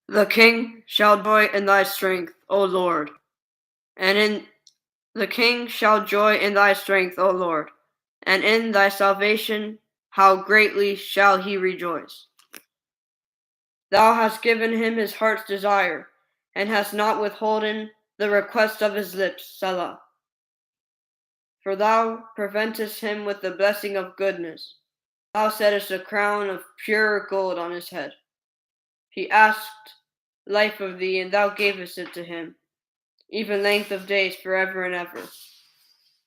The king shall joy in thy strength, O Lord, and in the king shall joy in thy strength, O Lord, and in thy salvation how greatly shall he rejoice. Thou hast given him his heart's desire, and hast not withholden the request of his lips, Selah. For thou preventest him with the blessing of goodness. Thou settest a crown of pure gold on his head. He asked life of thee, and thou gavest it to him, even length of days forever and ever.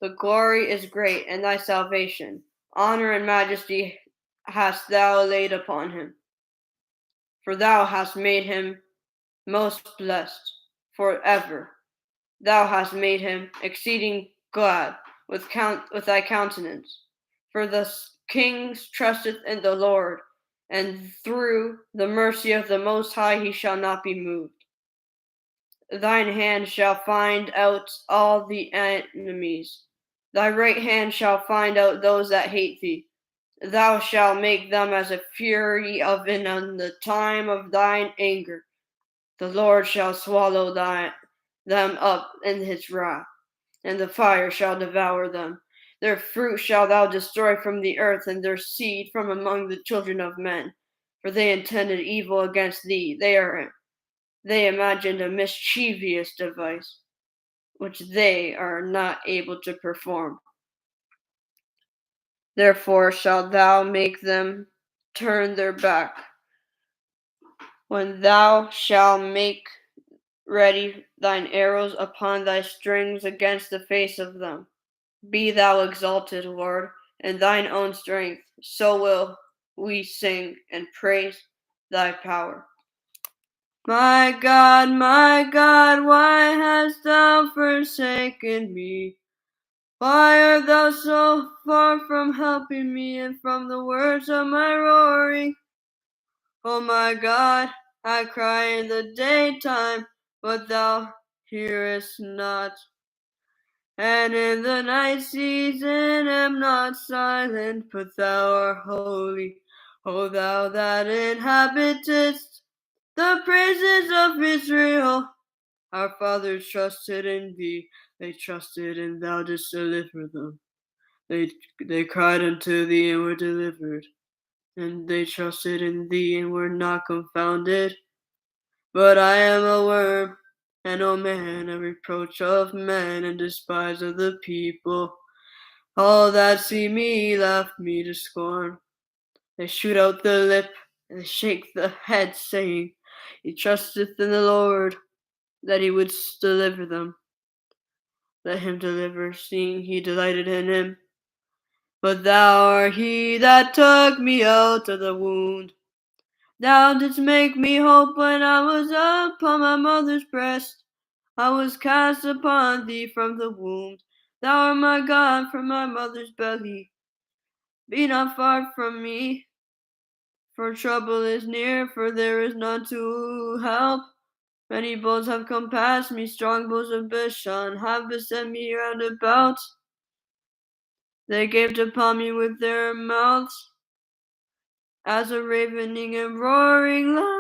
The glory is great, and thy salvation, honor and majesty hast thou laid upon him. For thou hast made him most blessed forever. Thou hast made him exceeding glad with thy countenance. For the king trusteth in the Lord, and through the mercy of the Most High he shall not be moved. Thine hand shall find out all the enemies. Thy right hand shall find out those that hate thee. Thou shalt make them as a fury oven in the time of thine anger. The Lord shall swallow them up in his wrath, and the fire shall devour them. Their fruit shalt thou destroy from the earth, and their seed from among the children of men. For they intended evil against thee. They imagined a mischievous device, which they are not able to perform. Therefore shalt thou make them turn their back, when thou shalt make ready thine arrows upon thy strings against the face of them. Be thou exalted, Lord, in thine own strength, so will we sing and praise thy power. My God, why hast thou forsaken me? Why art thou so far from helping me and from the words of my roaring? Oh my God, I cry in the daytime, but thou hearest not. And in the night season am not silent, but thou art holy, O thou that inhabitest the praises of Israel. Our fathers trusted in thee, they trusted, and thou didst deliver them. They cried unto thee and were delivered, and they trusted in thee and were not confounded. But I am a worm, and O man, a reproach of men, and despised of the people. All that see me laugh me to scorn. They shoot out the lip, and they shake the head, saying, He trusteth in the Lord, that he would deliver them. Let him deliver, seeing he delighted in him. But thou art he that took me out of the wound. Thou didst make me hope when I was upon my mother's breast. I was cast upon thee from the womb. Thou art my God from my mother's belly. Be not far from me, for trouble is near, for there is none to help. Many bulls have compassed me, strong bulls of Bashan have beset me round about. They gaped upon me with their mouths, as a ravening and roaring lion.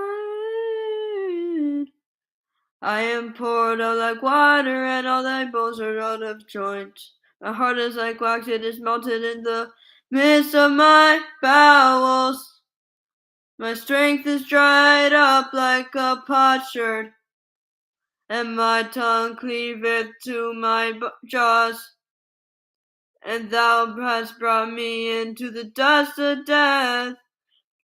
I am poured out like water, and all thy bones are out of joint. My heart is like wax, it is melted in the midst of my bowels. My strength is dried up like a potsherd, and my tongue cleaveth to my jaws. And thou hast brought me into the dust of death,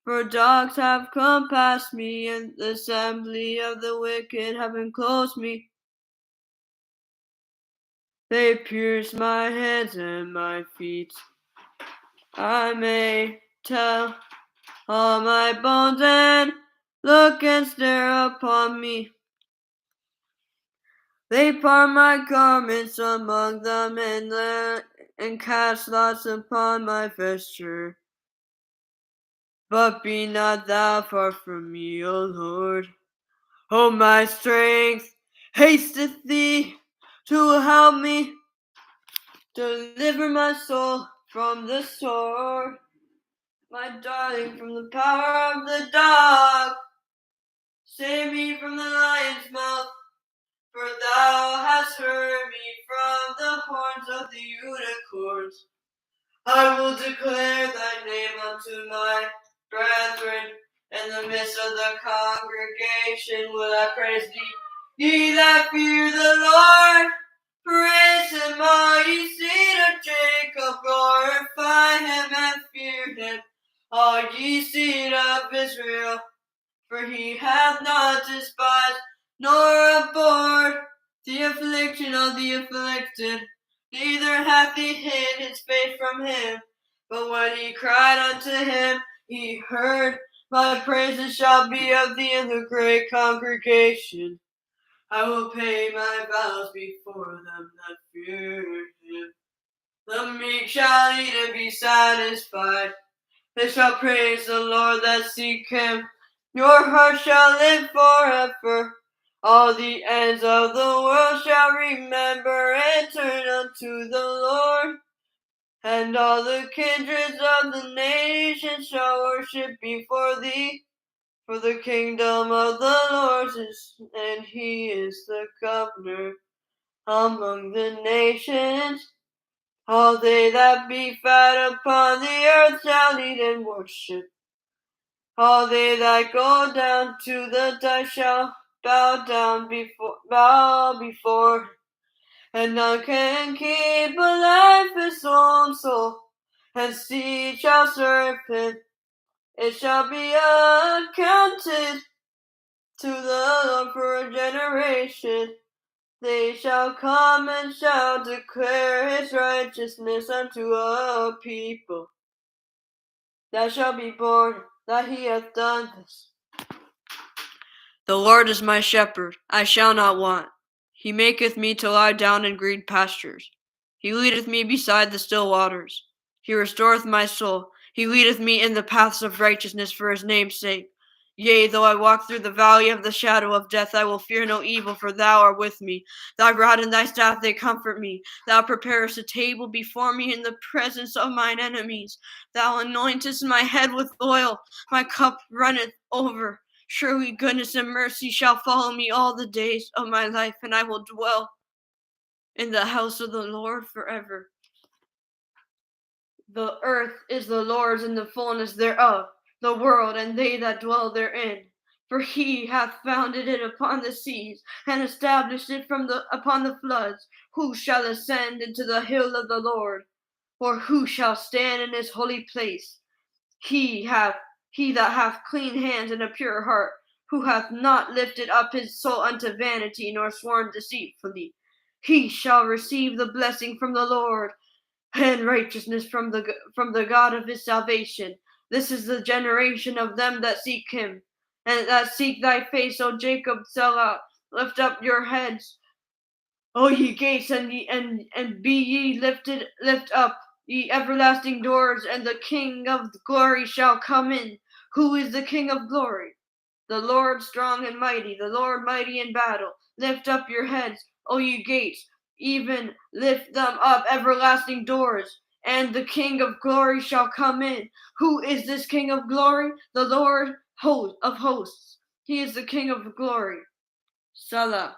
for dogs have compassed me, and the assembly of the wicked have enclosed me. They pierced my hands and my feet. I may tell all my bones, and look and stare upon me. They part my garments among them, and cast lots upon my vesture. But be not thou far from me, O Lord. O my strength, hasteth thee to help me. Deliver my soul from the sword, my darling from the power of the dog. Save me from the lion's mouth, for thou hast heard me from the horns of the unicorns. I will declare thy name unto my brethren. In the midst of the congregation will I praise thee. Ye that fear the Lord, praise him, all ye seed of Jacob, glorify him and fear him, all ye seed of Israel. For he hath not despised nor abhorred the affliction of the afflicted, neither hath he hid his face from him. But when he cried unto him, he heard. My praises shall be of thee in the great congregation. I will pay my vows before them that fear him. The meek shall eat and be satisfied. They shall praise the Lord that seek him. Your heart shall live forever. All the ends of the world shall remember and turn unto the Lord. And all the kindreds of the nations shall worship before thee. For the kingdom of the Lord is, and he is the governor among the nations. All they that be fat upon the earth shall eat and worship. All they that go down to the dust shall bow before, and none can keep alive his own soul, and seed shall serve him. It shall be accounted to the Lord for a generation. They shall come and shall declare his righteousness unto a people that shall be born, that he hath done this. The Lord is my shepherd, I shall not want. He maketh me to lie down in green pastures. He leadeth me beside the still waters. He restoreth my soul. He leadeth me in the paths of righteousness for his name's sake. Yea, though I walk through the valley of the shadow of death, I will fear no evil, for thou art with me. Thy rod and thy staff, they comfort me. Thou preparest a table before me in the presence of mine enemies. Thou anointest my head with oil. My cup runneth over. Surely goodness and mercy shall follow me all the days of my life, and I will dwell in the house of the Lord forever. The earth is the Lord's and the fullness thereof, the world and they that dwell therein. For he hath founded it upon the seas, and established it upon the floods. Who shall ascend into the hill of the Lord? Or who shall stand in his holy place? He that hath clean hands and a pure heart, who hath not lifted up his soul unto vanity, nor sworn deceitfully. He shall receive the blessing from the Lord, and righteousness from the God of his salvation. This is the generation of them that seek him, and that seek thy face, O Jacob, Selah. Lift up your heads, O ye gates, and be ye lift up, ye everlasting doors, and the King of glory shall come in. Who is the King of glory? The Lord strong and mighty, the Lord mighty in battle. Lift up your heads, O ye gates, even lift them up, everlasting doors, and the King of glory shall come in. Who is this King of glory? The Lord of hosts. He is the King of glory. Salah.